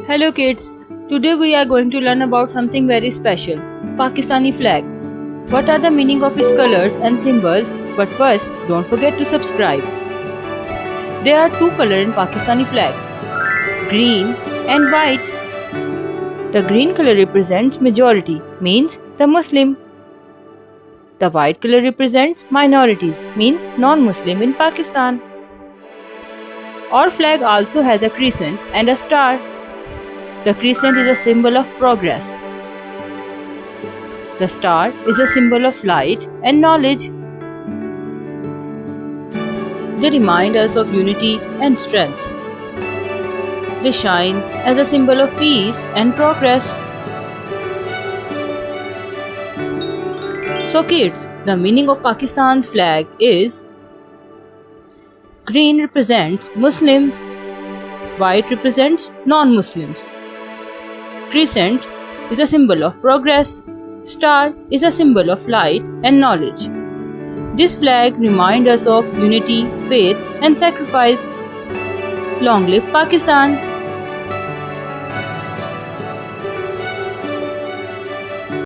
Hello kids, today we are going to learn about something very special, Pakistani flag. What are the meaning of its colors and symbols? But first, don't forget to subscribe. There are two colors in Pakistani flag, green and white. The green color represents majority, means the Muslim. The white color represents minorities, means non-Muslim in Pakistan. Our flag also has a crescent and a star. The crescent is a symbol of progress. The star is a symbol of light and knowledge. They remind us of unity and strength. They shine as a symbol of peace and progress. So kids, the meaning of Pakistan's flag is: green represents Muslims, white represents non-Muslims. Crescent is a symbol of progress. Star is a symbol of light and knowledge. This flag reminds us of unity, faith, and sacrifice. Long live Pakistan!